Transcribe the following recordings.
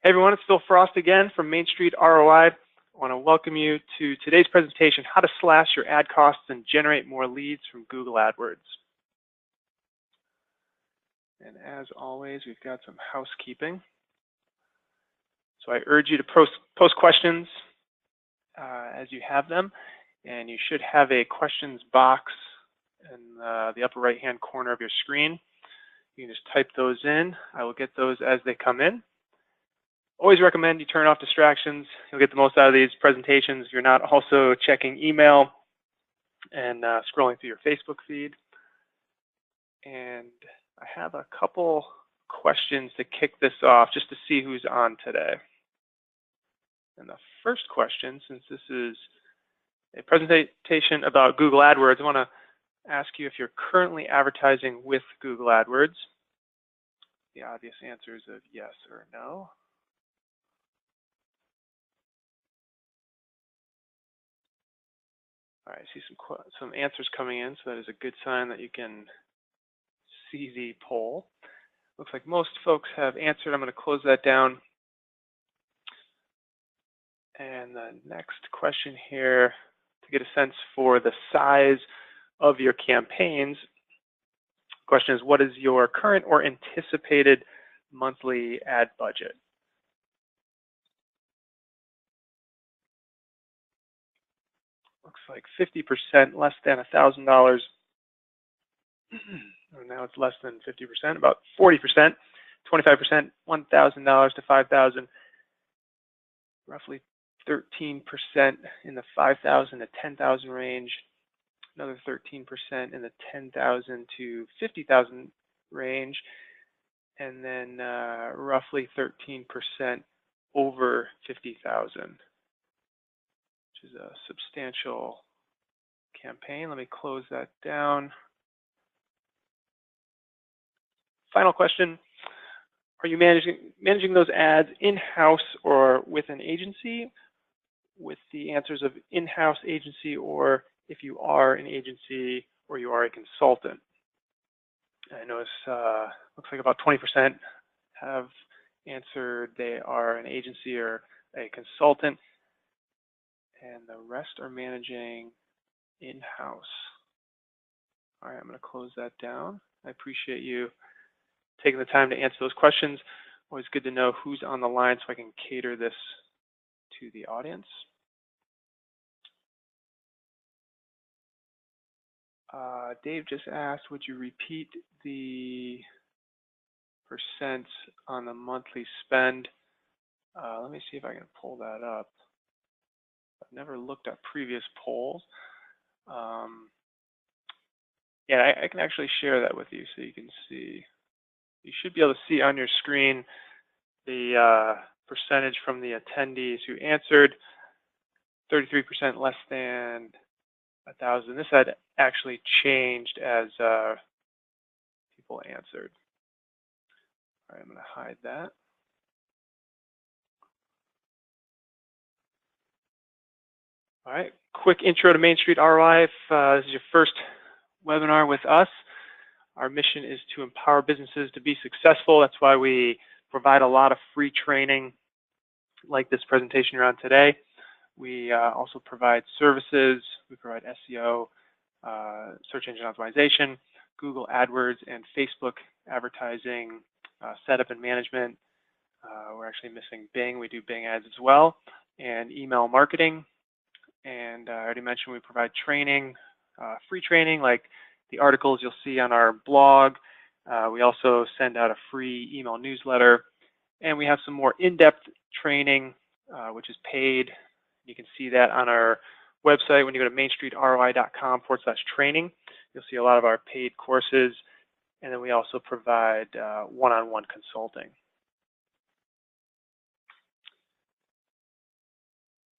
Hey everyone, it's Phil Frost again from Main Street ROI. I want to welcome you to today's presentation, how to slash your ad costs and generate more leads from Google AdWords. And as always, we've got some housekeeping. So I urge you to post questions as you have them, and you should have a questions box in the upper right-hand corner of your screen. You can just type those in. I will get those as they come in. Always recommend you turn off distractions. You'll get the most out of these presentations if you're not also checking email and scrolling through your Facebook feed. And I have a couple questions to kick this off just to see who's on today. And the first question, since this is a presentation about Google AdWords, I want to ask you if you're currently advertising with Google AdWords. The obvious answers of yes or no. All right, I see some answers coming in, so that is a good sign that you can see the poll. Looks like most folks have answered. I'm going to close that down. And the next question here, to get a sense for the size of your campaigns, the question is, what is your current or anticipated monthly ad budget? Looks like 50% less than $1,000. Now it's less than 50%, about 40%, 25%, $1,000 to $5,000, roughly 13% in the $5,000 to $10,000 range, another 13% in the $10,000 to $50,000 range, and then roughly 13% over $50,000. Which is a substantial campaign. Let me close that down. Final question. Are you managing those ads in-house or with an agency? With the answers of in-house, agency, or if you are an agency or you are a consultant. I notice looks like about 20% have answered they are an agency or a consultant, and the rest are managing in-house. All right, I'm going to close that down. I appreciate you taking the time to answer those questions. Always good to know who's on the line so I can cater this to the audience. Dave just asked, would you repeat the percent on the monthly spend? Let me see if I can pull that up. I've never looked at previous polls. Yeah, I can actually share that with you so you can see. You should be able to see on your screen the percentage from the attendees who answered. 33% less than 1,000. This had actually changed as people answered. All right, I'm going to hide that. All right, quick intro to Main Street ROI. If this is your first webinar with us, our mission is to empower businesses to be successful. That's why we provide a lot of free training like this presentation you're on today. We also provide services. We provide SEO, search engine optimization, Google AdWords, and Facebook advertising setup and management. We're actually missing Bing. We do Bing ads as well, and email marketing. And I already mentioned we provide training, free training like the articles you'll see on our blog. We also send out a free email newsletter, and we have some more in-depth training, which is paid. You can see that on our website when you go to mainstreetroi.com/training. You'll see a lot of our paid courses, and then we also provide one-on-one consulting.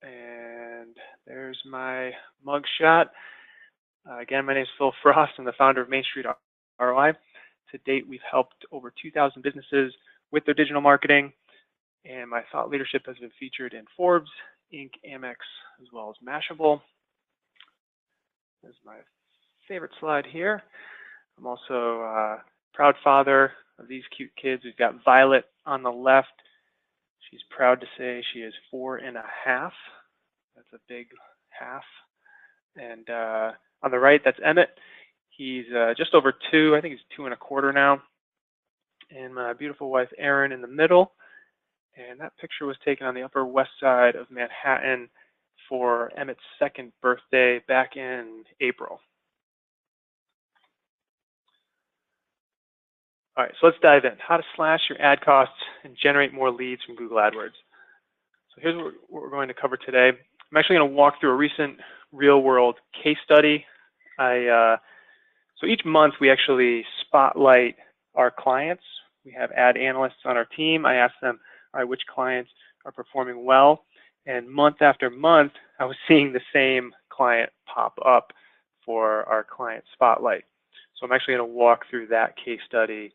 And there's my mugshot. Again, my name is Phil Frost. I'm the founder of Main Street ROI. To date, we've helped over 2,000 businesses with their digital marketing, and my thought leadership has been featured in Forbes, Inc., Amex, as well as Mashable. This is my favorite slide here. I'm also a proud father of these cute kids. We've got Violet on the left. She's proud to say she is 4.5. That's a big half. And on the right, that's Emmett. He's just over 2. I think he's 2.25 now. And my beautiful wife, Erin, in the middle. And that picture was taken on the Upper West Side of Manhattan for Emmett's 2nd birthday back in April. All right, so let's dive in. How to slash your ad costs and generate more leads from Google AdWords. So here's what we're going to cover today. I'm actually going to walk through a recent real-world case study. So each month we actually spotlight our clients. We have ad analysts on our team. I ask them, all right, which clients are performing well? And month after month, I was seeing the same client pop up for our client spotlight. So I'm actually going to walk through that case study,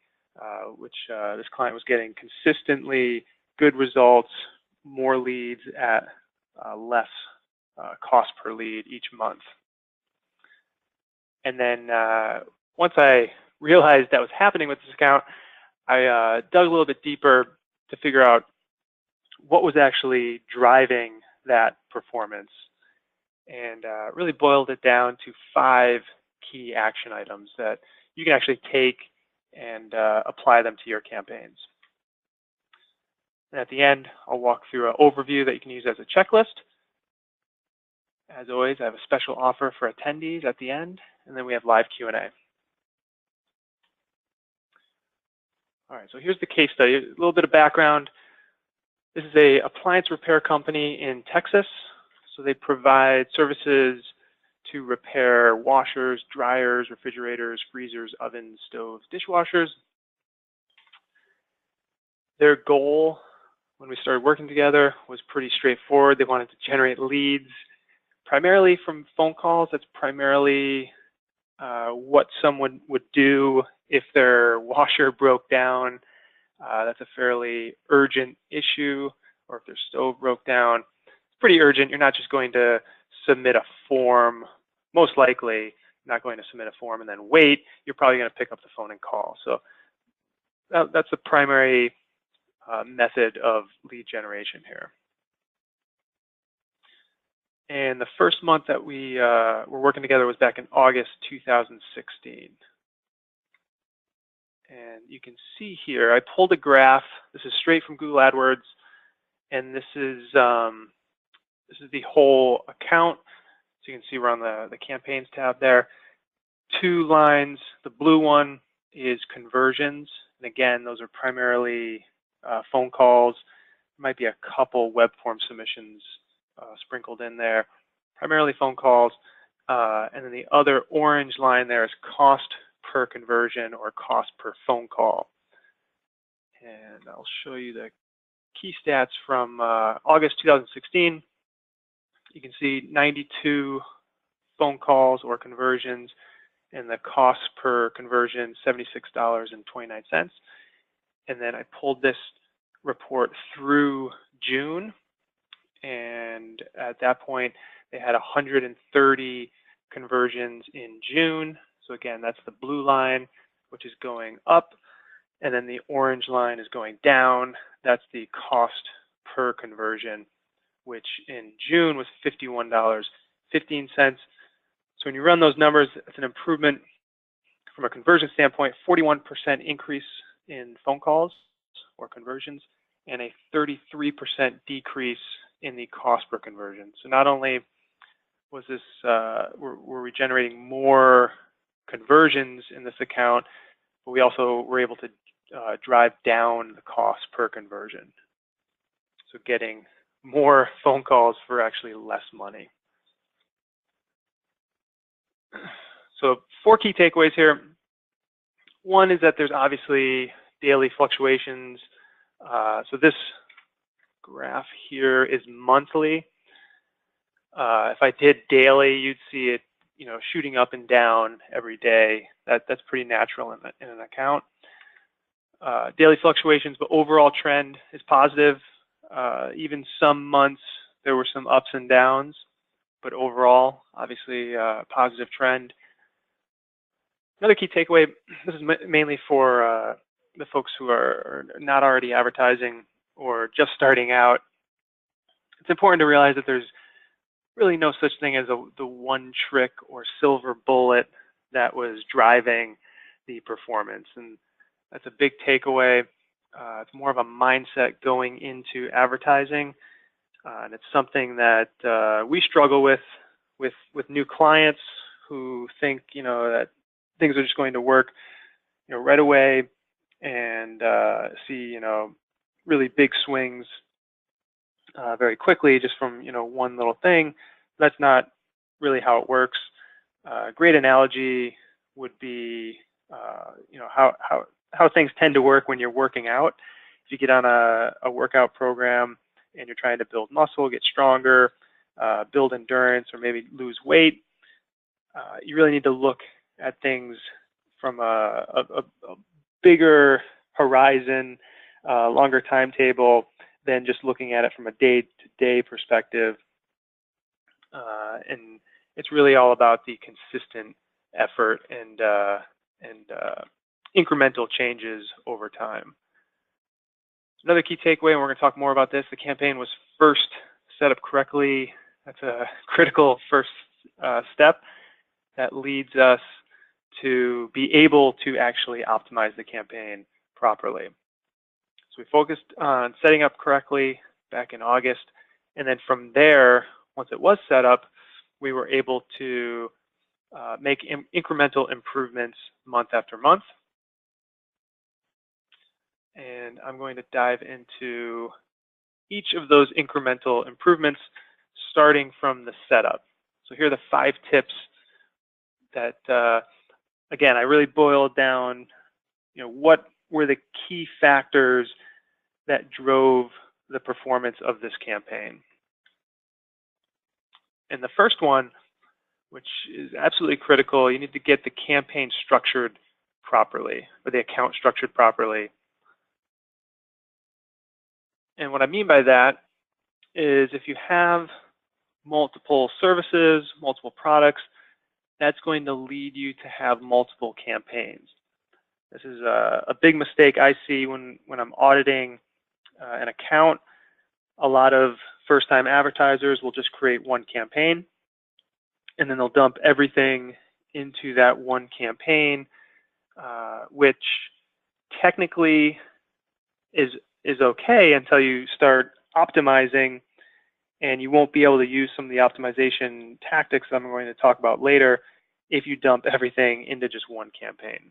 which this client was getting consistently good results, more leads at less cost per lead each month. And then once I realized that was happening with this account, I dug a little bit deeper to figure out what was actually driving that performance, and really boiled it down to 5 key action items that you can actually take and apply them to your campaigns. And at the end, I'll walk through an overview that you can use as a checklist. As always, I have a special offer for attendees at the end, and then we have live Q&A. All right, so here's the case study. A little bit of background. This is an appliance repair company in Texas. So they provide services to repair washers, dryers, refrigerators, freezers, ovens, stoves, dishwashers. Their goal when we started working together was pretty straightforward. They wanted to generate leads primarily from phone calls. That's primarily what someone would do if their washer broke down. That's a fairly urgent issue, or if their stove broke down. It's pretty urgent. You're not just going to submit a form. Most likely, not going to submit a form and then wait. You're probably going to pick up the phone and call. So that's the primary method of lead generation here. And the first month that we were working together was back in August 2016. And you can see here, I pulled a graph. This is straight from Google AdWords, and this is the whole account. So you can see we're on the campaigns tab there. 2 lines. The blue one is conversions, and again, those are primarily phone calls. There might be a couple web form submissions sprinkled in there. Primarily phone calls, and then the other orange line there is cost per conversion or cost per phone call. And I'll show you the key stats from August 2016. You can see 92 phone calls or conversions, and the cost per conversion, $76.29. And then I pulled this report through June, and at that point, they had 130 conversions in June. So again, that's the blue line, which is going up, and then the orange line is going down. That's the cost per conversion, which in June was $51.15. So when you run those numbers, it's an improvement from a conversion standpoint, 41% increase in phone calls or conversions, and a 33% decrease in the cost per conversion. So not only was this, were we generating more conversions in this account, but we also were able to drive down the cost per conversion. So getting more phone calls for actually less money. So 4 key takeaways here. One is that there's obviously daily fluctuations. So this graph here is monthly. If I did daily, you'd see it, shooting up and down every day. That's pretty natural in an account. Daily fluctuations, but overall trend is positive. Even some months there were some ups and downs, but overall, obviously, positive trend. Another key takeaway, this is mainly for the folks who are not already advertising or just starting out, it's important to realize that there's really no such thing as the one trick or silver bullet that was driving the performance. And that's a big takeaway. It's more of a mindset going into advertising. And it's something that we struggle with new clients who think, that things are just going to work, right away, and see, really big swings very quickly just from, one little thing. That's not really how it works. A great analogy would be, how things tend to work when you're working out. If you get on a workout program and you're trying to build muscle, get stronger, build endurance, or maybe lose weight, you really need to look at things from a bigger horizon, longer timetable than just looking at it from a day-to-day perspective. And it's really all about the consistent effort and incremental changes over time. Another key takeaway, and we're going to talk more about this, the campaign was first set up correctly. That's a critical first step that leads us to be able to actually optimize the campaign properly. So we focused on setting up correctly back in August, and then from there, once it was set up, we were able to make incremental improvements month after month. And I'm going to dive into each of those incremental improvements, starting from the setup. So here are the 5 tips that, again, I really boiled down, what were the key factors that drove the performance of this campaign. And the first one, which is absolutely critical, you need to get the campaign structured properly, or the account structured properly. And what I mean by that is if you have multiple services, multiple products, that's going to lead you to have multiple campaigns. This is a big mistake I see when I'm auditing an account. A lot of first-time advertisers will just create one campaign, and then they'll dump everything into that one campaign, which technically is okay until you start optimizing, and you won't be able to use some of the optimization tactics I'm going to talk about later if you dump everything into just one campaign.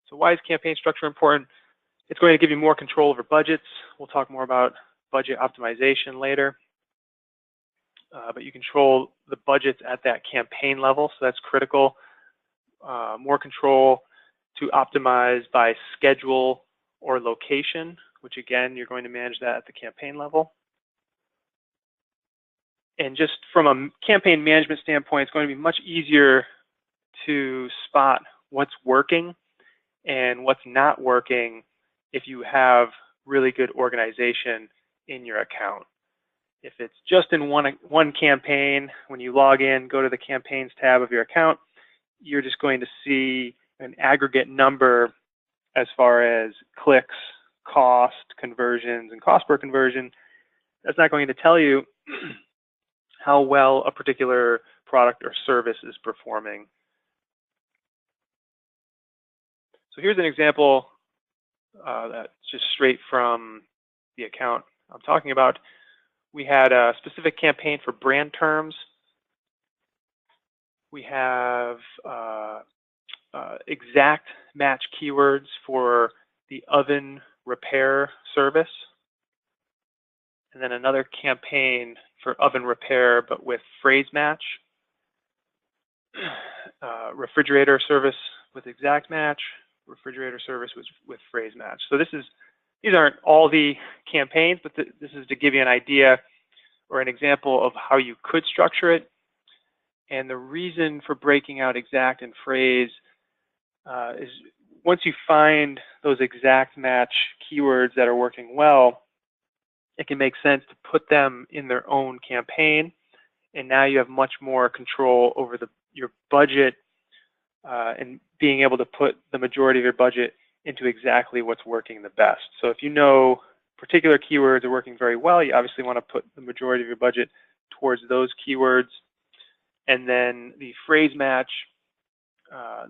So why is campaign structure important? It's going to give you more control over budgets. We'll talk more about budget optimization later. But you control the budgets at that campaign level, so that's critical. More control to optimize by schedule or location, which again, you're going to manage that at the campaign level. And just from a campaign management standpoint, it's going to be much easier to spot what's working and what's not working if you have really good organization in your account. If it's just in one campaign, when you log in, go to the campaigns tab of your account, you're just going to see an aggregate number as far as clicks, cost, conversions, and cost per conversion. That's not going to tell you how well a particular product or service is performing. So here's an example that's just straight from the account I'm talking about. We had a specific campaign for brand terms. We have exact match keywords for the oven repair service. And then another campaign for oven repair, but with phrase match. Refrigerator service with exact match. Refrigerator service with phrase match. So these aren't all the campaigns, but this is to give you an idea or an example of how you could structure it. And the reason for breaking out exact and phrase is once you find those exact match keywords that are working well, it can make sense to put them in their own campaign. And now you have much more control over your budget and being able to put the majority of your budget into exactly what's working the best. So if you know particular keywords are working very well, you obviously want to put the majority of your budget towards those keywords. And then the phrase match,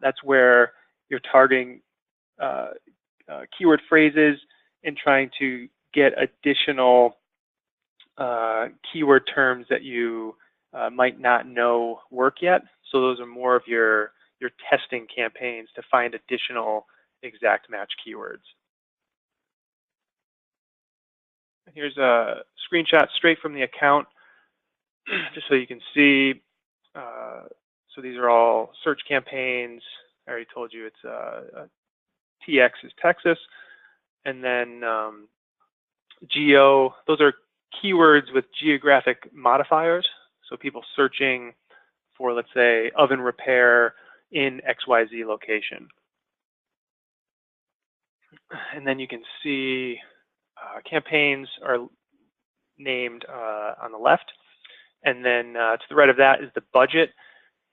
that's where you're targeting keyword phrases and trying to get additional keyword terms that you might not know work yet. So those are more of your testing campaigns to find additional exact match keywords. And here's a screenshot straight from the account, just so you can see. So these are all search campaigns. I already told you it's TX is Texas, and then geo, those are keywords with geographic modifiers. So people searching for, let's say, oven repair in XYZ location. And then you can see campaigns are named on the left. And then to the right of that is the budget.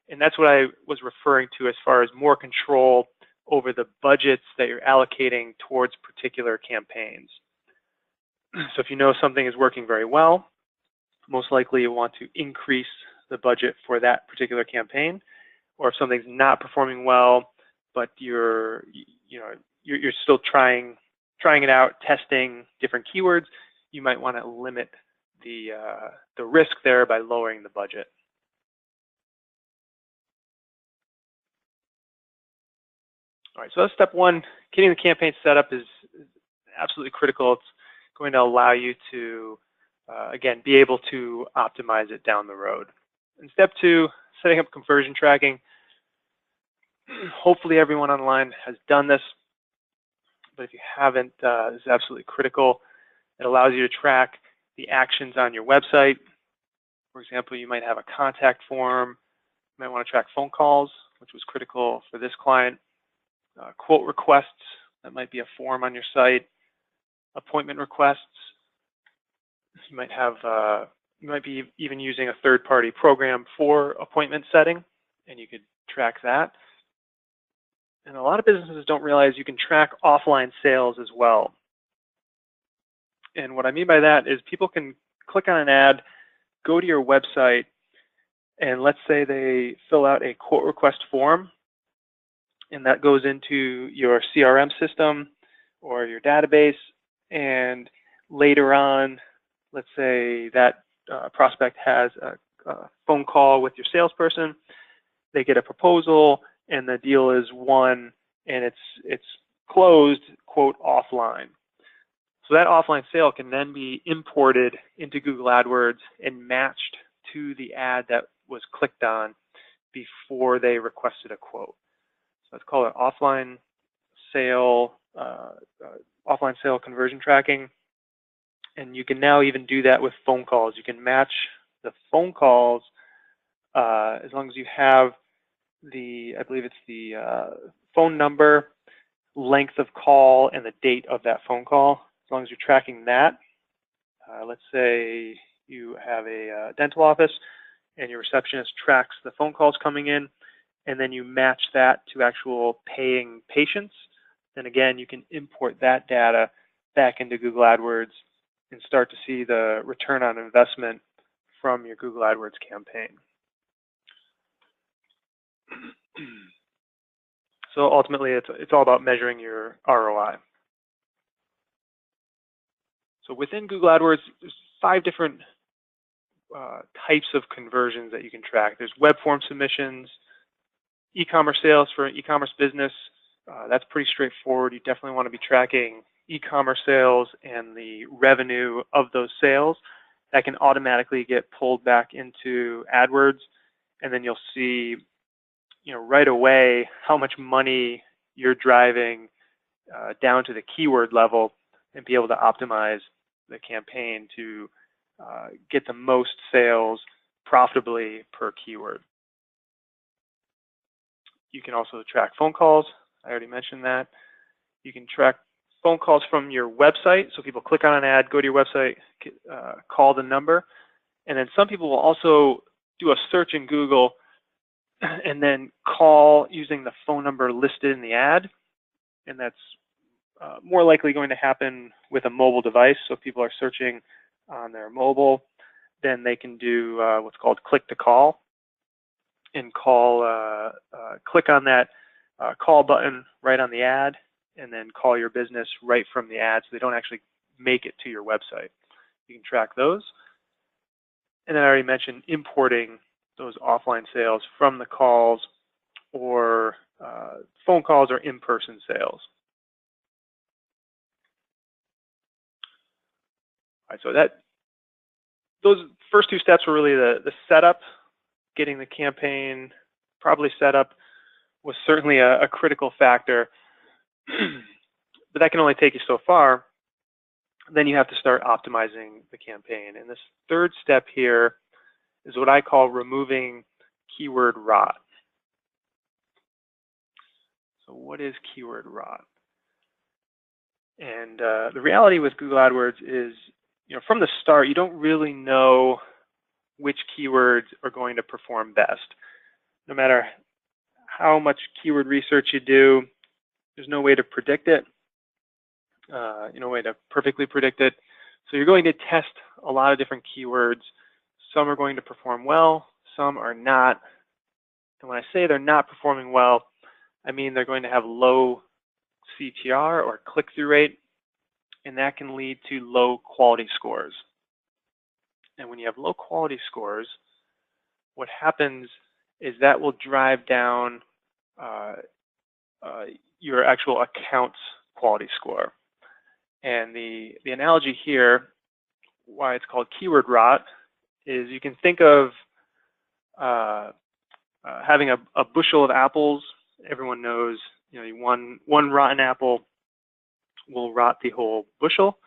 And that's what I was referring to as far as more control over the budgets that you're allocating towards particular campaigns. So if you know something is working very well, most likely you want to increase the budget for that particular campaign. Or if something's not performing well, but you're still trying it out, testing different keywords, you might want to limit the risk there by lowering the budget. All right, so that's step one. Getting the campaign set up is absolutely critical. It's going to allow you to, again, be able to optimize it down the road. And step two, setting up conversion tracking. Hopefully everyone online has done this, but if you haven't, this is absolutely critical. It allows you to track the actions on your website. For example, you might have a contact form. You might want to track phone calls, which was critical for this client. Quote requests, that might be a form on your site. Appointment requests. You might have, you might be even using a third-party program for appointment setting, and you could track that. And a lot of businesses don't realize you can track offline sales as well. And what I mean by that is people can click on an ad, go to your website, and let's say they fill out a quote request form, and that goes into your CRM system or your database, and later on, let's say that prospect has a phone call with your salesperson, they get a proposal, and the deal is won, and it's closed, quote, offline. So that offline sale can then be imported into Google AdWords and matched to the ad that was clicked on before they requested a quote. So let's call it offline sale conversion tracking. And you can now even do that with phone calls. You can match the phone calls as long as you have I believe it's the phone number, length of call, and the date of that phone call. As long as you're tracking that, let's say you have a dental office and your receptionist tracks the phone calls coming in, and then you match that to actual paying patients, then again, you can import that data back into Google AdWords and start to see the return on investment from your Google AdWords campaign. So ultimately, it's all about measuring your ROI. So within Google AdWords, there's 5 different types of conversions that you can track. There's web form submissions, e-commerce sales for an e-commerce business. That's pretty straightforward. You definitely want to be tracking e-commerce sales and the revenue of those sales. That can automatically get pulled back into AdWords, and then you'll see, right away how much money you're driving down to the keyword level and be able to optimize the campaign to get the most sales profitably per keyword. You can also track phone calls. I already mentioned that. You can track phone calls from your website. So people click on an ad, go to your website, call the number. And then some people will also do a search in Google and then call using the phone number listed in the ad. And that's more likely going to happen with a mobile device. So if people are searching on their mobile, then they can do what's called click to call, and click on that call button right on the ad, and then call your business right from the ad, so they don't actually make it to your website. You can track those. And then I already mentioned importing those offline sales from the calls, or phone calls, or in-person sales. All right, so those first two steps were really the setup. Getting the campaign properly set up was certainly a critical factor, but that can only take you so far. Then you have to start optimizing the campaign. And this third step here is what I call removing keyword rot. So what is keyword rot? And the reality with Google AdWords is, from the start, you don't really know which keywords are going to perform best. No matter how much keyword research you do, there's no way to predict it, no way to perfectly predict it. So you're going to test a lot of different keywords. Some are going to perform well, some are not. And when I say they're not performing well, I mean they're going to have low CTR, or click-through rate, and that can lead to low quality scores. And when you have low quality scores, what happens is that will drive down your actual account's quality score. And the analogy here, why it's called keyword rot, is you can think of having a bushel of apples. Everyone knows, one rotten apple will rot the whole bushel.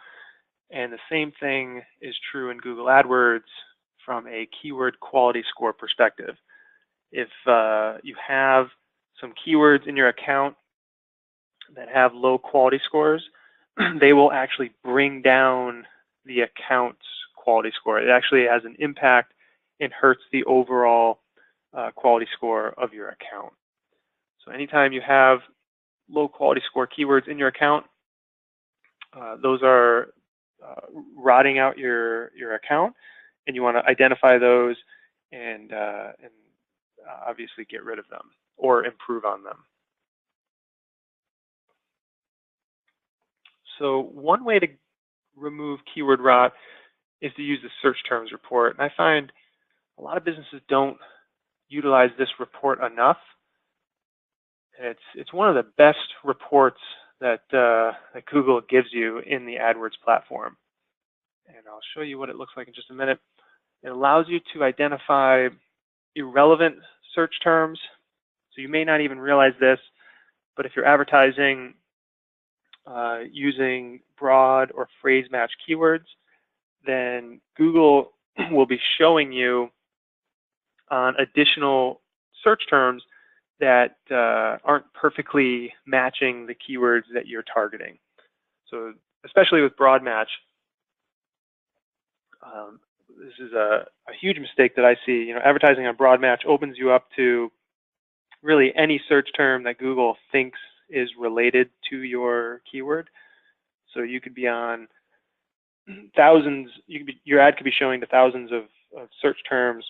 And the same thing is true in Google AdWords from a keyword quality score perspective. If you have some keywords in your account that have low quality scores, they will actually bring down the account's quality score. It actually has an impact and hurts the overall quality score of your account. So anytime you have low quality score keywords in your account, those are rotting out your account, and you want to identify those and obviously get rid of them or improve on them. So one way to remove keyword rot is to use the search terms report. And I find a lot of businesses don't utilize this report enough. It's one of the best reports that Google gives you in the AdWords platform. And I'll show you what it looks like in just a minute. It allows you to identify irrelevant search terms. So you may not even realize this, but if you're advertising using broad or phrase match keywords, then Google will be showing you on additional search terms that aren't perfectly matching the keywords that you're targeting. So especially with broad match, this is a huge mistake that I see. Advertising on broad match opens you up to really any search term that Google thinks is related to your keyword. So you could be on thousands, your ad could be showing to thousands of search terms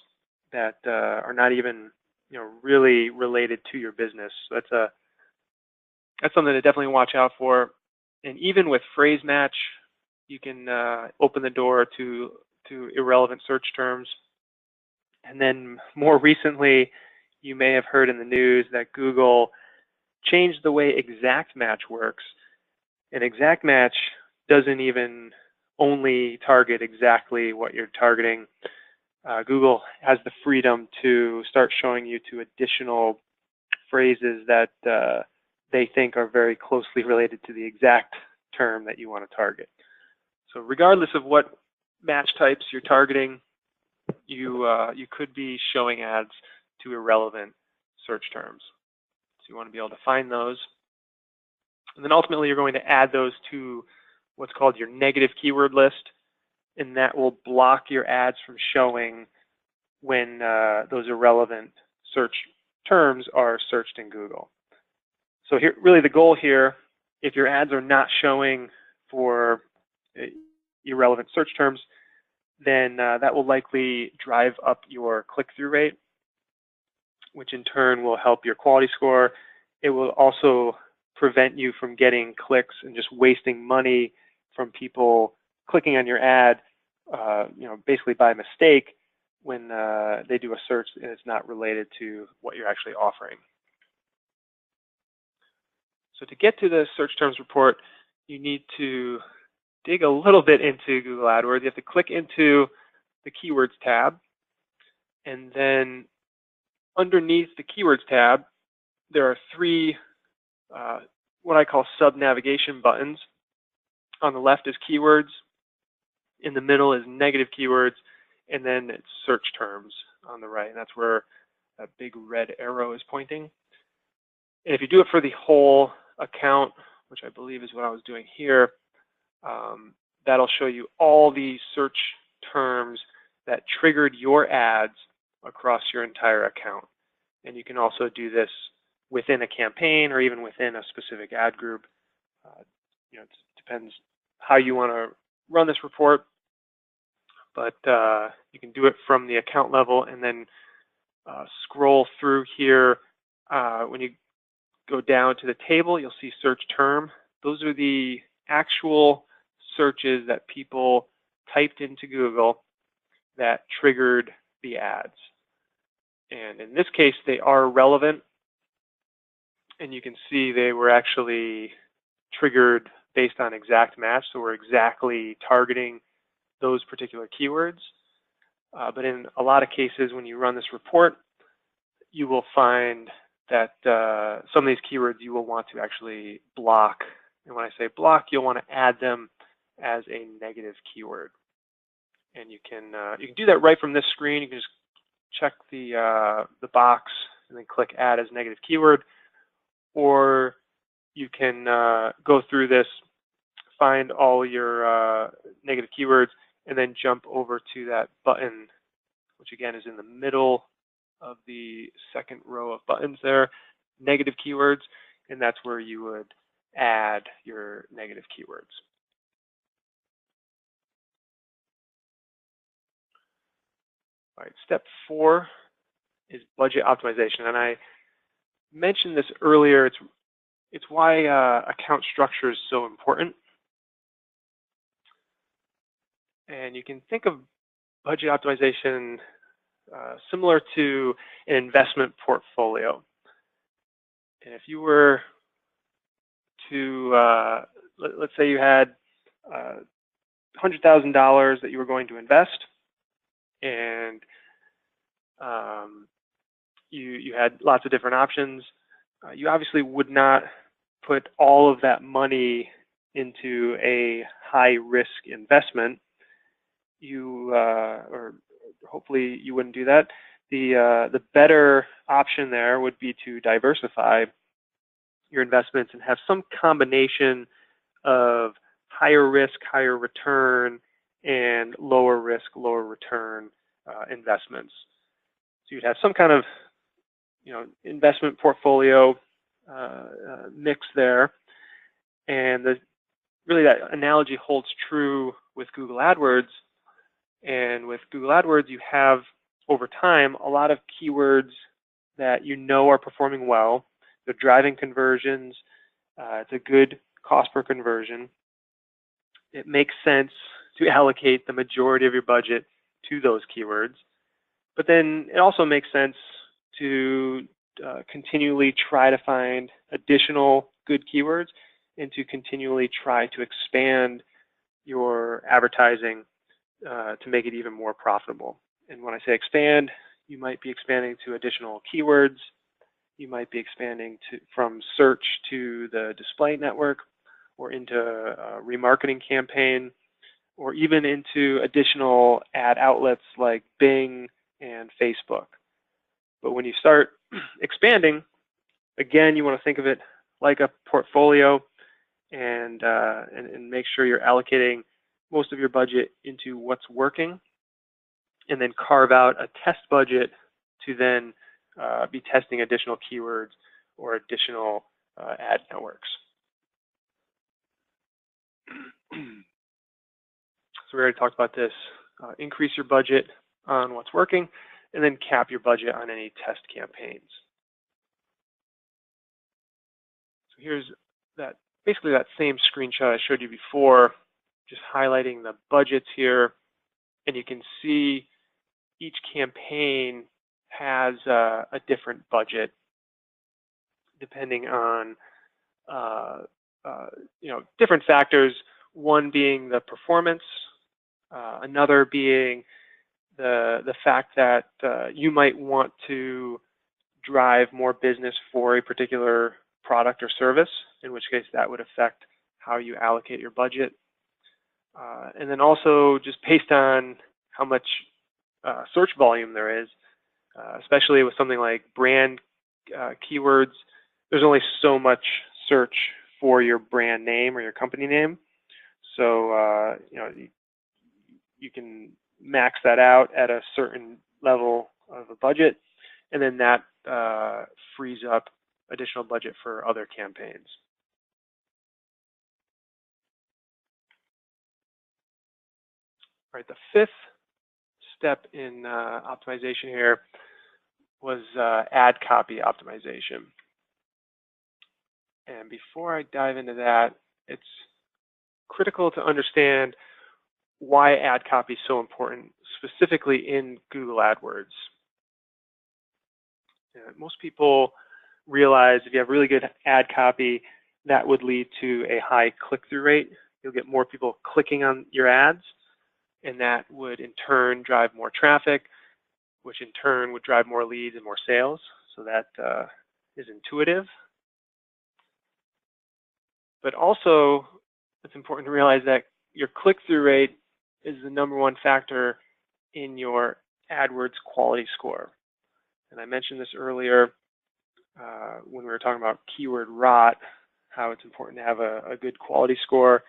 that are not even really related to your business. So that's something to definitely watch out for. And even with phrase match, you can open the door to irrelevant search terms. And then more recently, you may have heard in the news that Google changed the way exact match works. And exact match doesn't even only target exactly what you're targeting. Google has the freedom to start showing you to additional phrases that they think are very closely related to the exact term that you want to target. So regardless of what match types you're targeting, you could be showing ads to irrelevant search terms. So you want to be able to find those. And then ultimately you're going to add those to what's called your negative keyword list, and that will block your ads from showing when those irrelevant search terms are searched in Google. So here, really the goal here, if your ads are not showing for irrelevant search terms, then that will likely drive up your click-through rate, which in turn will help your quality score. It will also prevent you from getting clicks and just wasting money from people clicking on your ad, basically by mistake when they do a search and it's not related to what you're actually offering. So to get to the search terms report, you need to dig a little bit into Google AdWords. You have to click into the Keywords tab, and then underneath the Keywords tab, there are three what I call sub-navigation buttons. On the left is Keywords, in the middle is Negative Keywords, and then it's Search Terms on the right. And that's where that big red arrow is pointing. And if you do it for the whole account, which I believe is what I was doing here, that'll show you all the search terms that triggered your ads across your entire account. And you can also do this within a campaign or even within a specific ad group. It depends how you want to run this report, but you can do it from the account level and then scroll through here. When you go down to the table, you'll see search term. Those are the actual searches that people typed into Google that triggered the ads. And in this case, they are relevant. And you can see they were actually triggered based on exact match. So we're exactly targeting those particular keywords. But in a lot of cases, when you run this report, you will find that some of these keywords you will want to actually block. And when I say block, you'll want to add them as a negative keyword. And you can do that right from this screen. You can just check the box and then click add as negative keyword. Or you can go through this, find all your negative keywords, and then jump over to that button, which again is in the middle of the second row of buttons there, negative keywords, and that's where you would add your negative keywords. All right, step 4 is budget optimization, and I mentioned this earlier. It's why account structure is so important. And you can think of budget optimization similar to an investment portfolio. And if you were to, let's say you had $100,000 that you were going to invest, and you had lots of different options, you obviously would not put all of that money into a high-risk investment. Or hopefully you wouldn't do that. The better option there would be to diversify your investments and have some combination of higher risk, higher return, and lower risk, lower return investments. So you'd have some kind of investment portfolio mix there. And really that analogy holds true with Google AdWords. And with Google AdWords, you have, over time, a lot of keywords that you know are performing well. They're driving conversions. It's a good cost per conversion. It makes sense to allocate the majority of your budget to those keywords. But then it also makes sense to continually try to find additional good keywords and to continually try to expand your advertising to make it even more profitable. And when I say expand, you might be expanding to additional keywords. You might be expanding from search to the display network, or into a remarketing campaign, or even into additional ad outlets like Bing and Facebook. But when you start expanding, again, you want to think of it like a portfolio, and make sure you're allocating most of your budget into what's working, and then carve out a test budget to then be testing additional keywords or additional ad networks. So we already talked about this. Increase your budget on what's working, and then cap your budget on any test campaigns. So here's basically that same screenshot I showed you before, just highlighting the budgets here, and you can see each campaign has a different budget depending on different factors. One being the performance, another being the fact that you might want to drive more business for a particular product or service, in which case that would affect how you allocate your budget. And then also just based on how much search volume there is, especially with something like brand keywords, there's only so much search for your brand name or your company name. So you can max that out at a certain level of a budget, and then that frees up additional budget for other campaigns. All right, the fifth step in optimization here was ad copy optimization. And before I dive into that, it's critical to understand why ad copy is so important, specifically in Google AdWords. Most people realize if you have really good ad copy, that would lead to a high click-through rate. You'll get more people clicking on your ads, and that would in turn drive more traffic, which in turn would drive more leads and more sales. So that is intuitive. But also, it's important to realize that your click-through rate is the #1 factor in your AdWords quality score. And I mentioned this earlier when we were talking about keyword rot, how it's important to have a good quality score.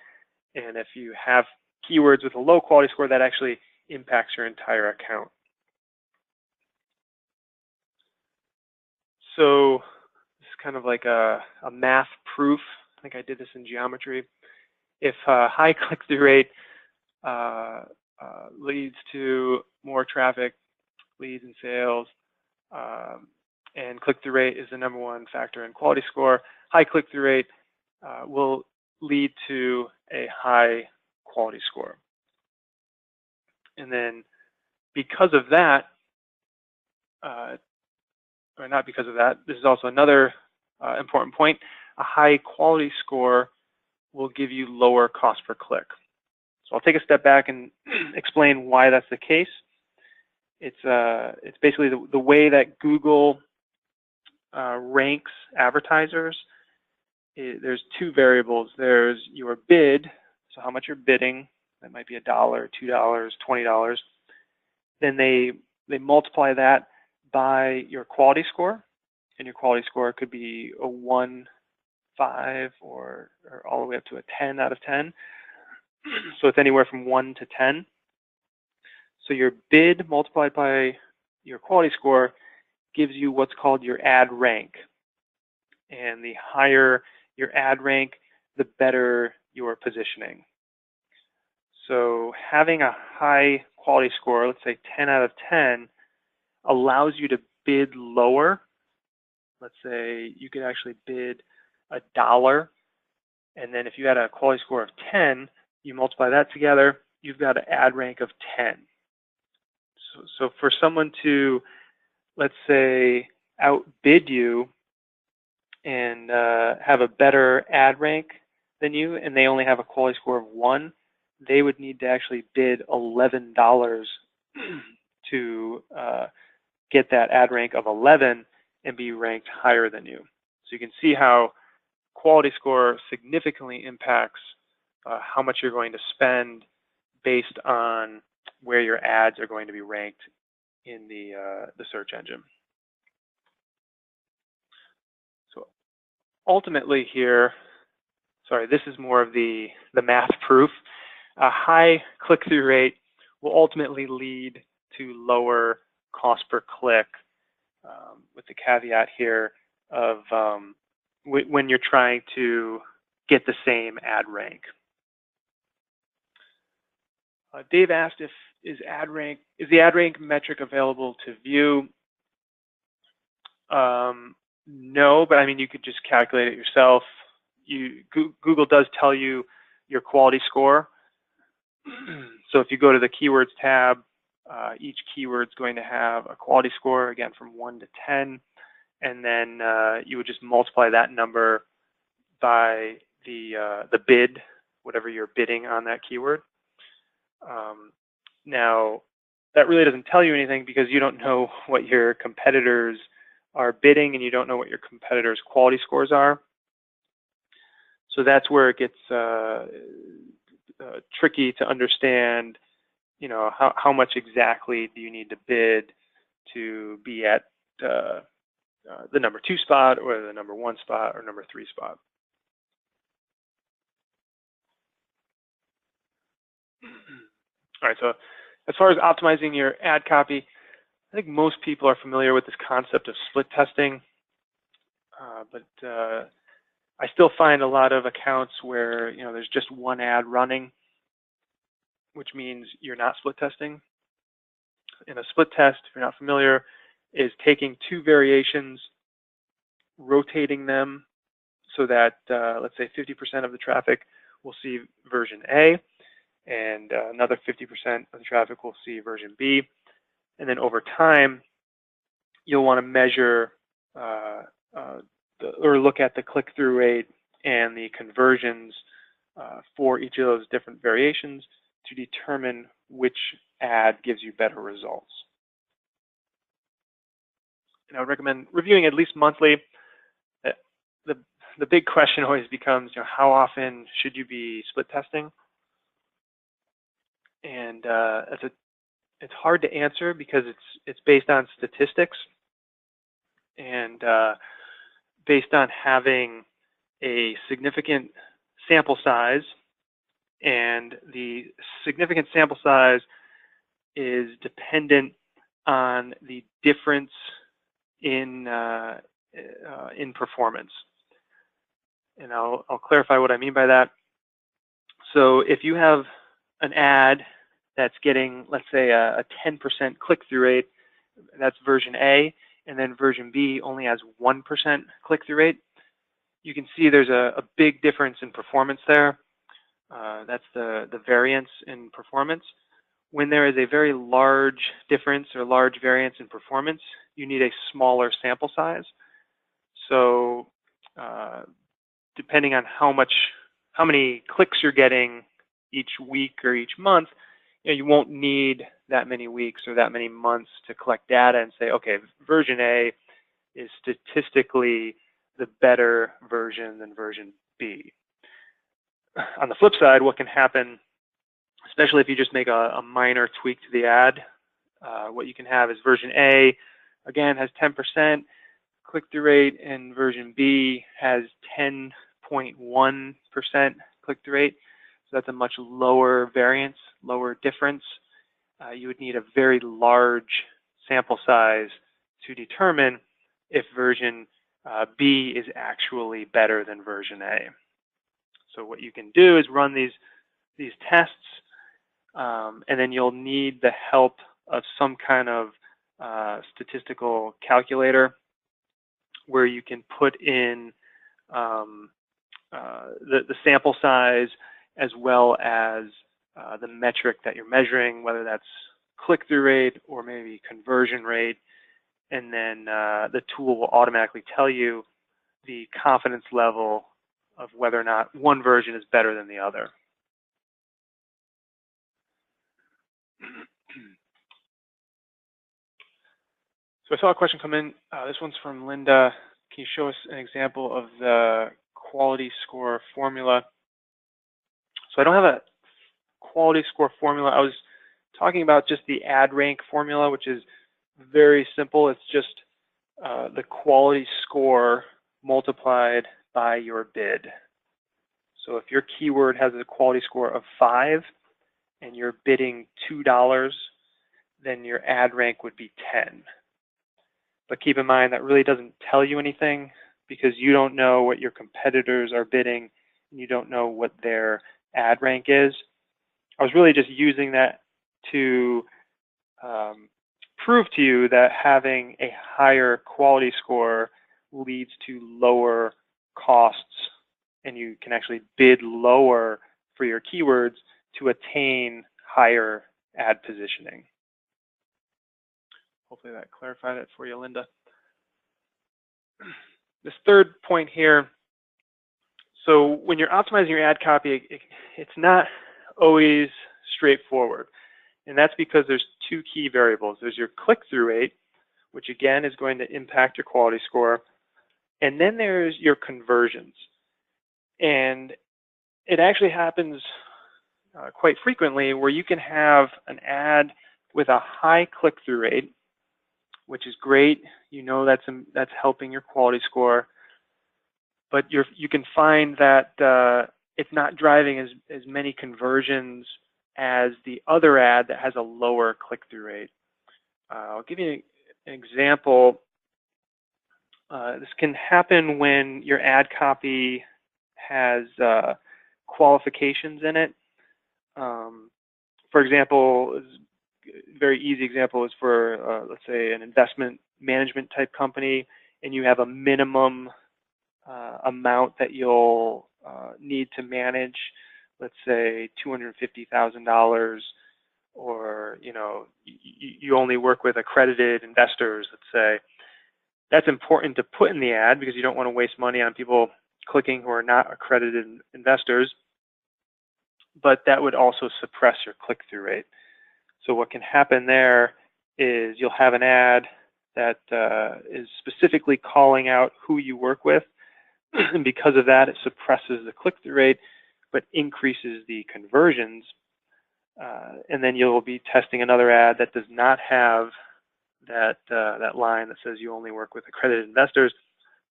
And if you have keywords with a low quality score, that actually impacts your entire account. So this is kind of like a math proof. I think I did this in geometry. If high click-through rate leads to more traffic, leads, and sales, and click-through rate is the #1 factor in quality score, high click-through rate will lead to a high quality score. And then because of that, or not because of that, this is also another important point, a high quality score will give you lower cost per click. So I'll take a step back and explain why that's the case. It's basically the way that Google ranks advertisers. There's two variables. There's your bid, so how much you're bidding. That might be $1, $2, $20. Then they multiply that by your quality score, and your quality score could be a 1, 5, or all the way up to a 10 out of 10. So it's anywhere from 1 to 10. So your bid multiplied by your quality score gives you what's called your ad rank. And the higher your ad rank, the better your positioning. So having a high quality score, let's say 10 out of 10, allows you to bid lower. Let's say you could actually bid $1, and then if you had a quality score of 10, you multiply that together, you've got an ad rank of 10. So for someone to, let's say, outbid you and have a better ad rank than you, and they only have a quality score of 1, they would need to actually bid $11 to get that ad rank of 11 and be ranked higher than you. So you can see how quality score significantly impacts how much you're going to spend based on where your ads are going to be ranked in the search engine. So ultimately here, sorry, this is more of the math proof. A high click-through rate will ultimately lead to lower cost per click with the caveat here of when you're trying to get the same ad rank. Dave asked if is the ad rank metric available to view? No, but I mean, you could just calculate it yourself. Google does tell you your quality score. So if you go to the keywords tab, each keyword is going to have a quality score, again, from 1 to 10, and then you would just multiply that number by the bid, whatever you're bidding on that keyword. Now, that really doesn't tell you anything because you don't know what your competitors are bidding and you don't know what your competitors' quality scores are. So that's where it gets tricky to understand, you know, how much exactly do you need to bid to be at the number 2 spot or the number 1 spot or number 3 spot. All right, so as far as optimizing your ad copy, I think most people are familiar with this concept of split testing, but I still find a lot of accounts where, you know, there's just one ad running, which means you're not split testing. In a split test, if you're not familiar, is taking 2 variations, rotating them so that, let's say 50% of the traffic will see version A, and another 50% of the traffic will see version B. And then over time, you'll want to measure or look at the click-through rate and the conversions for each of those different variations to determine which ad gives you better results. And I would recommend reviewing at least monthly. The big question always becomes, you know, how often should you be split testing? And it's hard to answer because it's based on statistics and based on having a significant sample size, and the significant sample size is dependent on the difference in performance. And I'll clarify what I mean by that. So if you have an ad that's getting, let's say, a 10% click-through rate, that's version A, and then version B only has 1% click-through rate, you can see there's a big difference in performance there. That's the variance in performance. When there is a very large difference or large variance in performance, you need a smaller sample size. So depending on how many clicks you're getting each week or each month, you know, you won't need that many weeks or that many months to collect data and say, okay, version A is statistically the better version than version B. On the flip side, what can happen, especially if you just make a minor tweak to the ad, what you can have is version A, again, has 10% click-through rate, and version B has 10.1% click-through rate. So that's a much lower variance, lower difference. You would need a very large sample size to determine if version B is actually better than version A. So what you can do is run these tests, and then you'll need the help of some kind of statistical calculator where you can put in the sample size as well as the metric that you're measuring, whether that's click-through rate or maybe conversion rate, and then the tool will automatically tell you the confidence level of whether or not one version is better than the other. So I saw a question come in. This one's from Linda. Can you show us an example of the quality score formula? So I don't have a quality score formula. I was talking about just the ad rank formula, which is very simple. It's just the quality score multiplied by your bid. So if your keyword has a quality score of 5 and you're bidding $2, then your ad rank would be 10. But keep in mind that really doesn't tell you anything because you don't know what your competitors are bidding and you don't know what their ad rank is. I was really just using that to prove to you that having a higher quality score leads to lower costs, and you can actually bid lower for your keywords to attain higher ad positioning. Hopefully that clarified it for you, Linda. This third point here, so when you're optimizing your ad copy, it's not always straightforward. And that's because there's two key variables. There's your click-through rate, which again is going to impact your quality score. And then there's your conversions. And it actually happens quite frequently where you can have an ad with a high click-through rate, which is great. You know that's helping your quality score. But you can find that it's not driving as many conversions as the other ad that has a lower click-through rate. I'll give you an example. This can happen when your ad copy has qualifications in it. For example, a very easy example is for, let's say, an investment management type company, and you have a minimum amount that you'll need to manage, let's say $250,000, or you only work with accredited investors, let's say. That's important to put in the ad because you don't want to waste money on people clicking who are not accredited investors, but that would also suppress your click-through rate. So what can happen there is you'll have an ad that is specifically calling out who you work with, and because of that, it suppresses the click-through rate, but increases the conversions. And then you'll be testing another ad that does not have that line that says you only work with accredited investors.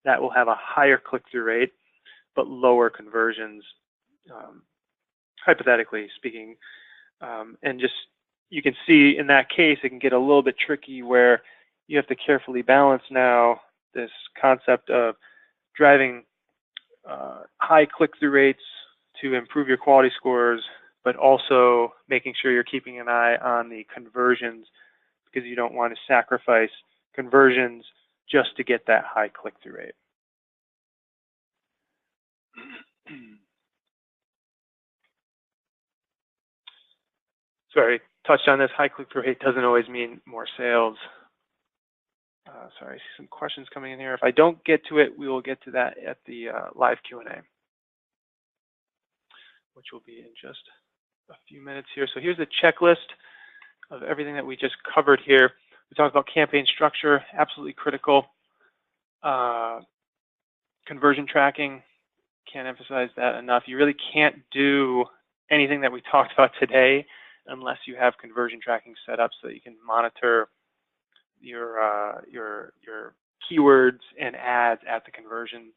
That will have a higher click-through rate, but lower conversions, hypothetically speaking. And just you can see in that case, it can get a little bit tricky where you have to carefully balance now this concept of driving high click-through rates to improve your quality scores, but also making sure you're keeping an eye on the conversions because you don't want to sacrifice conversions just to get that high click-through rate. Sorry, touched on this. High click-through rate doesn't always mean more sales. Sorry, I see some questions coming in here. If I don't get to it, we will get to that at the live Q&A, which will be in just a few minutes here. So here's a checklist of everything that we just covered here. We talked about campaign structure, absolutely critical. Conversion tracking, can't emphasize that enough. You really can't do anything that we talked about today unless you have conversion tracking set up so that you can monitor your keywords and ads at the conversion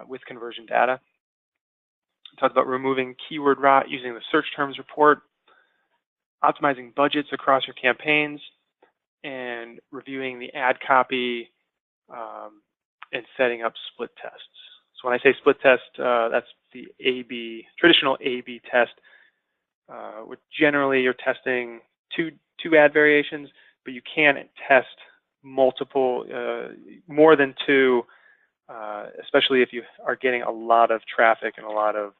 with conversion data. We talked about removing keyword rot using the search terms report, optimizing budgets across your campaigns, and reviewing the ad copy and setting up split tests. So when I say split test, that's the traditional A/B test, which generally you're testing two ad variations, but you can test multiple, more than two, especially if you are getting a lot of traffic and a lot of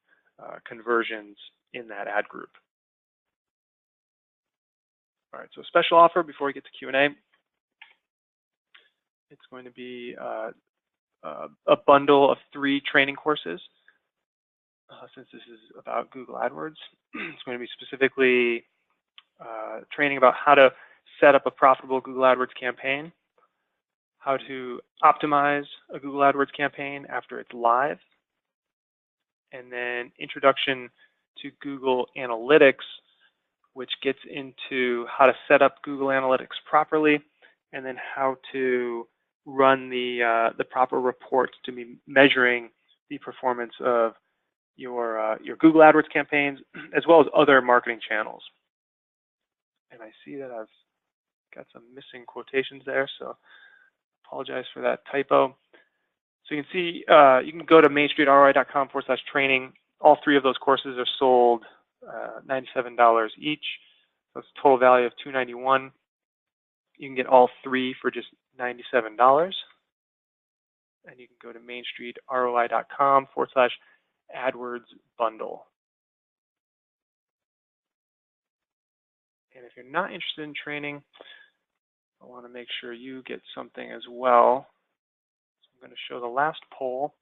conversions in that ad group. All right, so special offer before we get to Q&A. It's going to be a bundle of 3 training courses. Since this is about Google AdWords, it's going to be specifically training about how to set up a profitable Google AdWords campaign, how to optimize a Google AdWords campaign after it's live, and then introduction to Google Analytics, which gets into how to set up Google Analytics properly, and then how to run the proper reports to be measuring the performance of your Google AdWords campaigns, as well as other marketing channels. And I see that I've got some missing quotations there, so Apologize for that typo. So you can see, you can go to mainstreetroi.com/training. All three of those courses are sold $97 each. So it's a total value of $291. You can get all three for just $97. And you can go to mainstreetroi.com/AdWords bundle. And if you're not interested in training, I want to make sure you get something as well. So I'm going to show the last poll,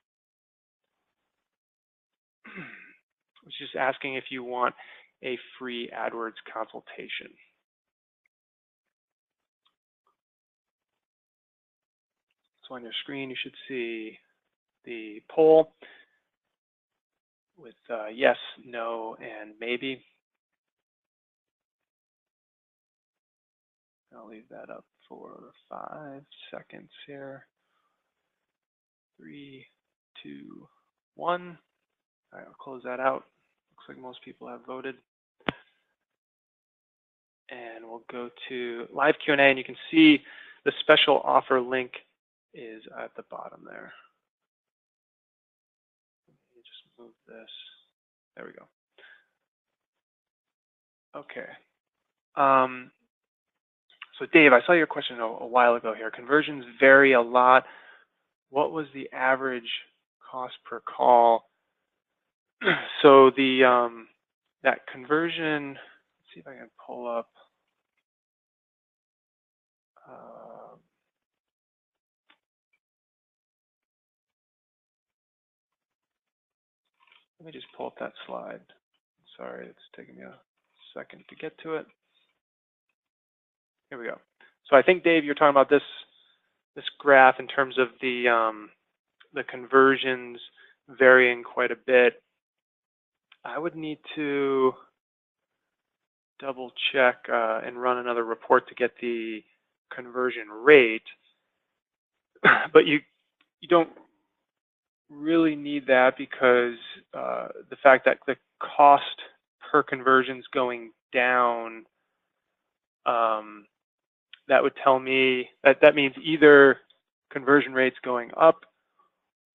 which is asking if you want a free AdWords consultation. So on your screen, you should see the poll with yes, no, and maybe. I'll leave that up for 5 seconds here. 3, 2, 1. All right, I'll close that out. Looks like most people have voted. And we'll go to live Q&A, and you can see the special offer link is at the bottom there. Let me just move this. There we go. Okay. So Dave, I saw your question a while ago here. Conversions vary a lot. What was the average cost per call? So the that conversion, let's see if I can pull up. Let me just pull up that slide. Sorry, it's taking me a second to get to it. Here we go. So I think, Dave, you're talking about this graph in terms of the conversions varying quite a bit. I would need to double check and run another report to get the conversion rate, but you don't really need that because the fact that the cost per conversion is going down, that would tell me that means either conversion rates going up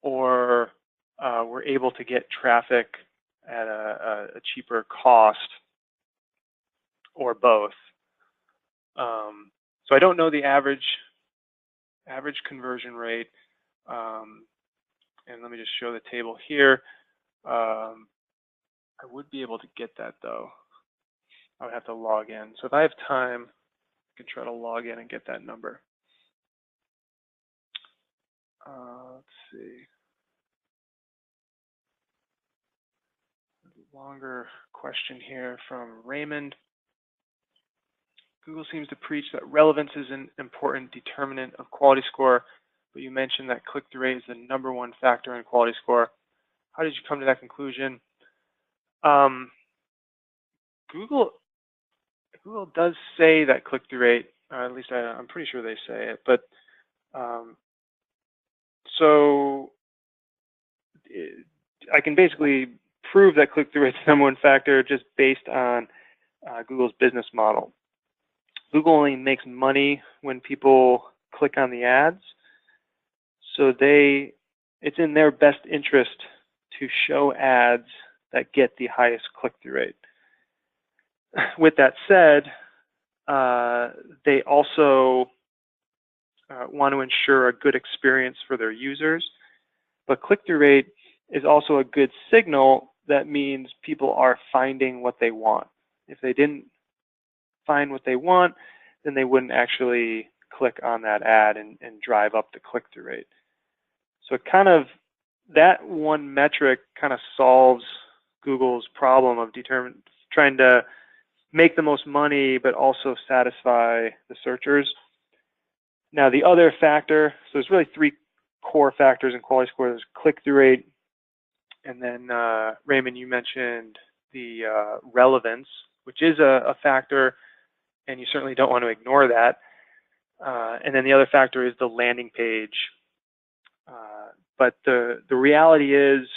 or we're able to get traffic at a cheaper cost, or both. So I don't know the average conversion rate. And let me just show the table here. I would be able to get that though. I would have to log in. So if I have time, I can try to log in and get that number. Let's see. Longer question here from Raymond. Google seems to preach that relevance is an important determinant of quality score, but you mentioned that click-through rate is the #1 factor in quality score. How did you come to that conclusion? Google does say that click-through rate, at least I'm pretty sure they say it, but so I can basically prove that click-through rate is the #1 factor just based on Google's business model. Google only makes money when people click on the ads, so it's in their best interest to show ads that get the highest click-through rate. With that said, they also want to ensure a good experience for their users, but click-through rate is also a good signal that means people are finding what they want. If they didn't find what they want, then they wouldn't actually click on that ad and drive up the click-through rate. So that one metric kind of solves Google's problem of trying to make the most money but also satisfy the searchers. Now the other factor, so there's really 3 core factors in quality score. There's click-through rate, and then Raymond, you mentioned the relevance, which is a factor, and you certainly don't want to ignore that. And then the other factor is the landing page. But the reality is,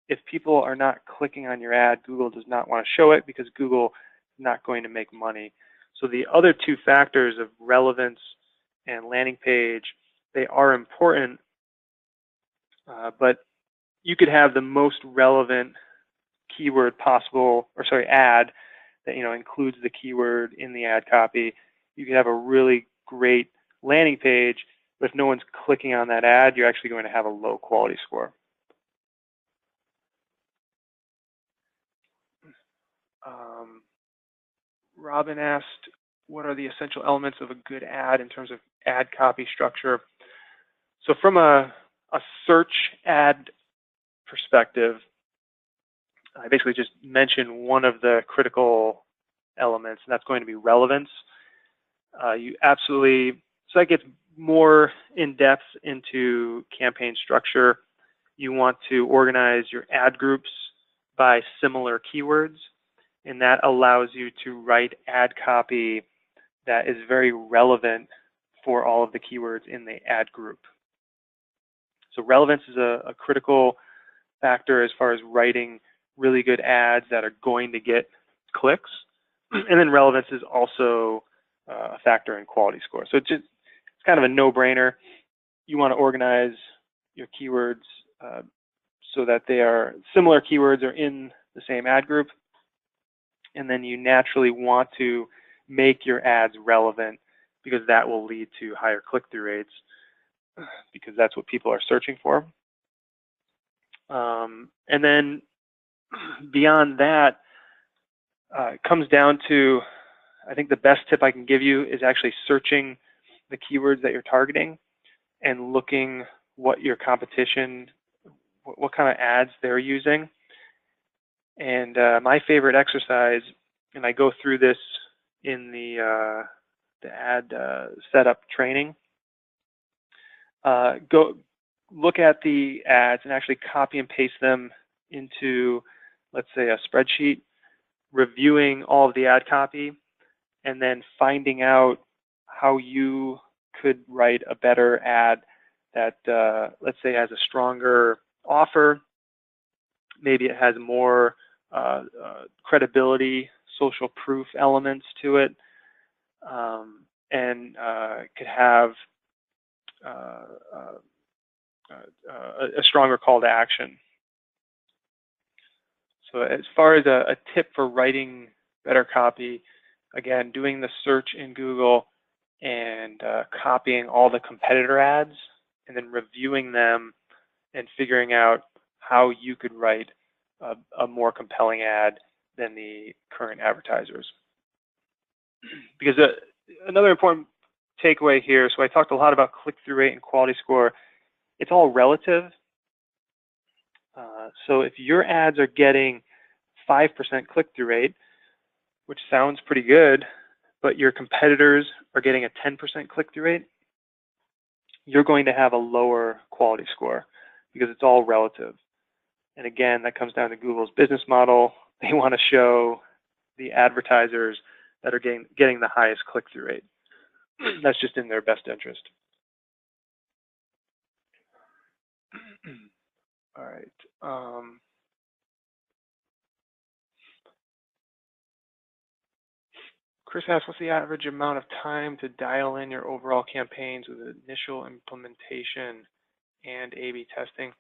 if people are not clicking on your ad, Google does not want to show it because Google is not going to make money. So the other 2 factors of relevance and landing page they are important, but you could have the most relevant keyword possible, or sorry, ad that includes the keyword in the ad copy. You could have a really great landing page, but if no one's clicking on that ad, you're actually going to have a low quality score. Robin asked, what are the essential elements of a good ad in terms of ad copy structure? So from a search ad perspective, I basically just mentioned one of the critical elements, and that's going to be relevance. You absolutely, so that gets more in depth into campaign structure. You want to organize your ad groups by similar keywords, and that allows you to write ad copy that is very relevant for all of the keywords in the ad group. So relevance is a critical factor as far as writing really good ads that are going to get clicks. And then relevance is also a factor in quality score. So it's kind of a no-brainer. You want to organize your keywords so that they are similar keywords are in the same ad group. And then you naturally want to make your ads relevant because that will lead to higher click-through rates because that's what people are searching for. And then beyond that, it comes down to, I think the best tip I can give you is actually searching the keywords that you're targeting and looking what your competition, what kind of ads they're using. And my favorite exercise, and I go through this in the ad setup training, go look at the ads and actually copy and paste them into, let's say, a spreadsheet, reviewing all of the ad copy, and then finding out how you could write a better ad that, let's say, has a stronger offer. Maybe it has more credibility, social proof elements to it, and could have a stronger call to action. So as far as a tip for writing better copy, again, doing the search in Google and copying all the competitor ads and then reviewing them and figuring out how you could write a more compelling ad than the current advertisers. Because another important takeaway here, so I talked a lot about click-through rate and quality score. It's all relative. So if your ads are getting 5% click-through rate, which sounds pretty good, but your competitors are getting a 10% click-through rate, you're going to have a lower quality score because it's all relative. And again, that comes down to Google's business model. They want to show the advertisers that are getting the highest click-through rate. That's just in their best interest. All right. Chris asks, what's the average amount of time to dial in your overall campaigns with initial implementation and A/B testing?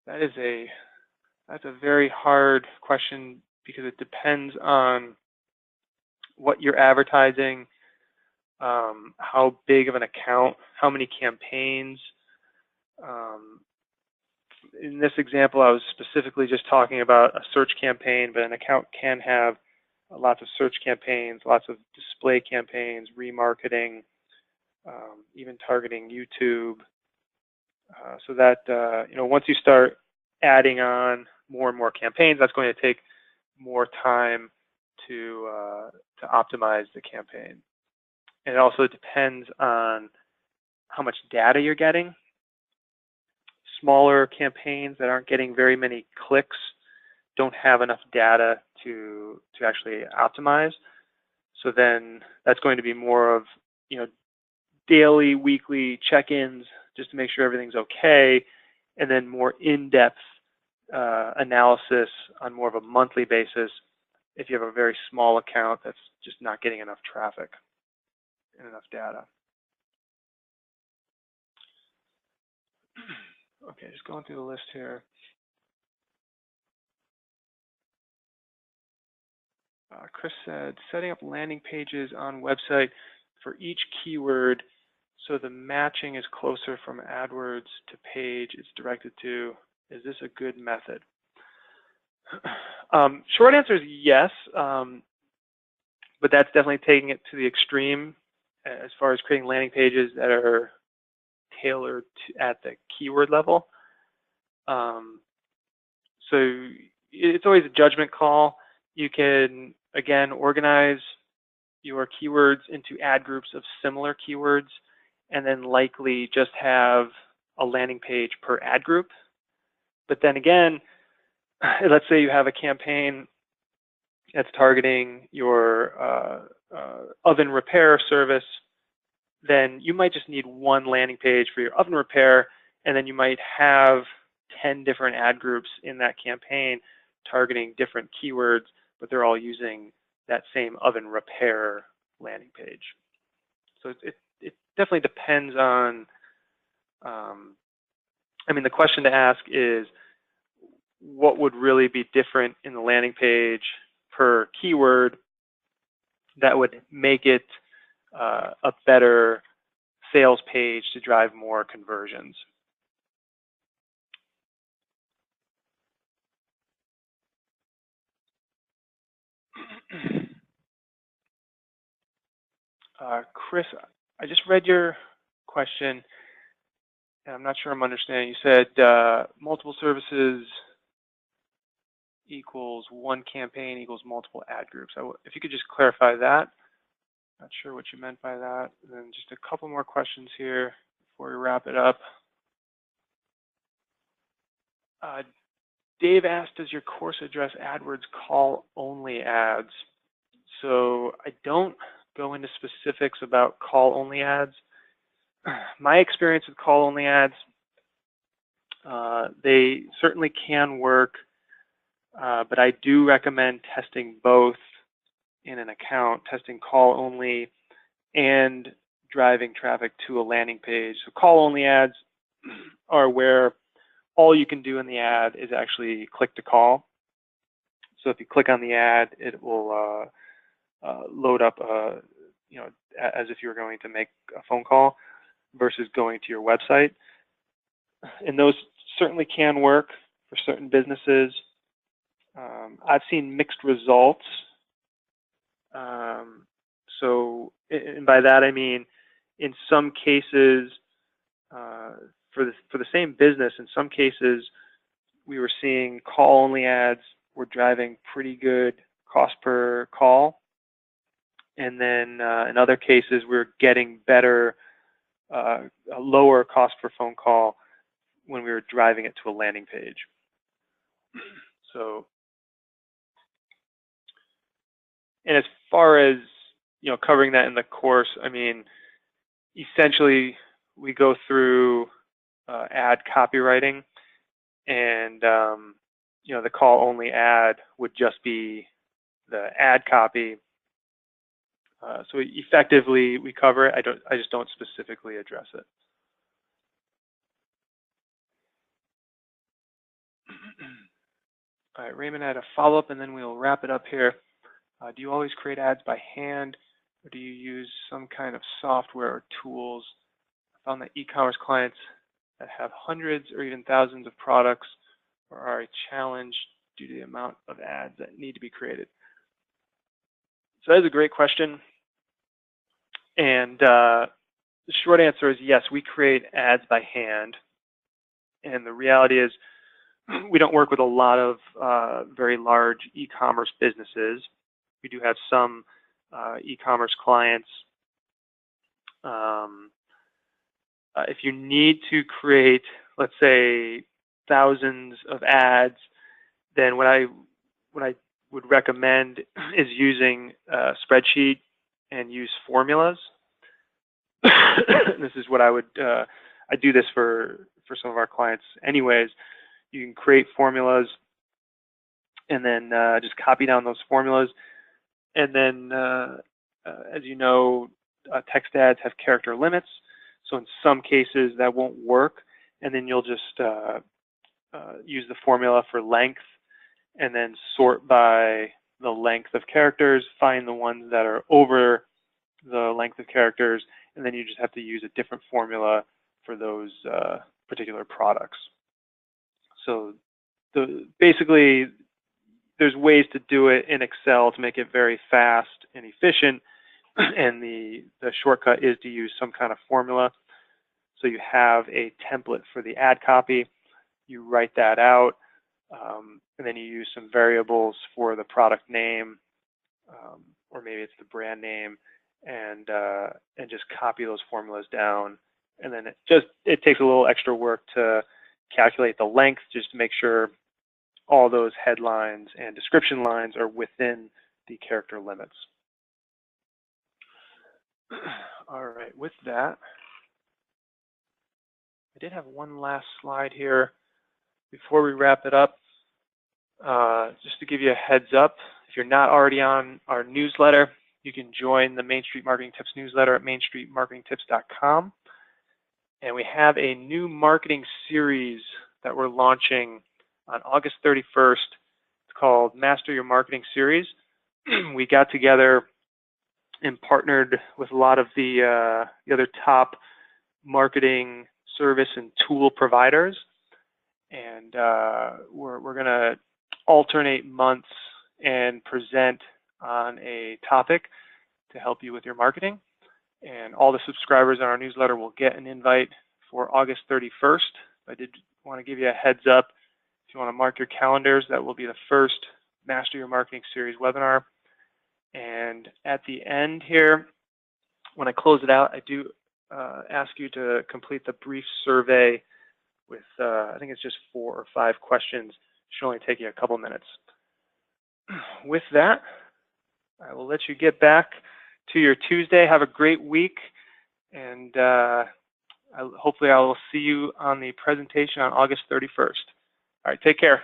That's a very hard question because it depends on what you're advertising, how big of an account, how many campaigns. In this example, I was specifically just talking about a search campaign, but an account can have lots of search campaigns, lots of display campaigns, remarketing, even targeting YouTube. So that once you start adding on more and more campaigns, that's going to take more time to optimize the campaign. And it also depends on how much data you're getting. Smaller campaigns that aren't getting very many clicks don't have enough data to actually optimize. So then that's going to be more of daily, weekly check-ins just to make sure everything's okay, and then more in-depth analysis on more of a monthly basis if you have a very small account that's just not getting enough traffic and enough data. Okay, just going through the list here. Chris said, setting up landing pages on website for each keyword so the matching is closer from AdWords to page it's directed to. Is this a good method? Short answer is yes, but that's definitely taking it to the extreme as far as creating landing pages that are tailored at the keyword level. So it's always a judgment call. You can, again, organize your keywords into ad groups of similar keywords and then likely just have a landing page per ad group. But then again, let's say you have a campaign that's targeting your oven repair service, then you might just need one landing page for your oven repair, and then you might have 10 different ad groups in that campaign targeting different keywords, but they're all using that same oven repair landing page. So it definitely depends on, I mean, the question to ask is, what would really be different in the landing page per keyword that would make it a better sales page to drive more conversions? Chris, I just read your question, and I'm not sure I'm understanding. You said multiple services equals one campaign equals multiple ad groups. If you could just clarify that. Not sure what you meant by that. And then just a couple more questions here before we wrap it up. Dave asked, does your course address AdWords call-only ads? So I don't go into specifics about call-only ads. My experience with call-only ads, they certainly can work, but I do recommend testing both in an account, testing call-only and driving traffic to a landing page. So call-only ads are where all you can do in the ad is actually click to call. So if you click on the ad, it will load up, as if you were going to make a phone call versus going to your website. And those certainly can work for certain businesses. I've seen mixed results. And by that I mean, in some cases, for the same business, in some cases, we were seeing call-only ads were driving pretty good cost per call, and then in other cases, we were getting better, a lower cost per phone call when we were driving it to a landing page. So, and as far as covering that in the course, I mean, essentially we go through ad copywriting, and the call-only ad would just be the ad copy. So effectively, we cover it. I just don't specifically address it. All right, Raymond had a follow-up, and then we'll wrap it up here. Do you always create ads by hand, or do you use some kind of software or tools? I found that e-commerce clients that have hundreds or even thousands of products are a challenge due to the amount of ads that need to be created. So that is a great question. And the short answer is yes, we create ads by hand. And the reality is we don't work with a lot of very large e-commerce businesses. We do have some e-commerce clients. If you need to create, let's say, thousands of ads, then what I would recommend is using a spreadsheet and use formulas. This is what I would, I do this for some of our clients anyways. You can create formulas and then just copy down those formulas. And then, as you know, text ads have character limits. So in some cases that won't work. and then you'll just use the formula for length, and then sort by the length of characters, find the ones that are over the length of characters, and then you just have to use a different formula for those particular products. So basically, there's ways to do it in Excel to make it very fast and efficient, and the shortcut is to use some kind of formula. So you have a template for the ad copy, you write that out, and then you use some variables for the product name, or maybe it's the brand name, and just copy those formulas down. And then it takes a little extra work to calculate the length just to make sure all those headlines and description lines are within the character limits. All right, with that, I did have one last slide here before we wrap it up. Just to give you a heads up, if you're not already on our newsletter, you can join the Main Street Marketing Tips newsletter at mainstreetmarketingtips.com. And we have a new marketing series that we're launching on August 31st. It's called Master Your Marketing Series. We got together and partnered with a lot of the other top marketing service and tool providers. And we're going to alternate months and present on a topic to help you with your marketing. And all the subscribers on our newsletter will get an invite for August 31st. I did want to give you a heads up. If you want to mark your calendars, that will be the first Master Your Marketing Series webinar. And at the end here, when I close it out, I do ask you to complete the brief survey with, I think it's just 4 or 5 questions. It should only take you a couple minutes. With that, I will let you get back to your Tuesday. Have a great week, and hopefully I will see you on the presentation on August 31st. All right, take care.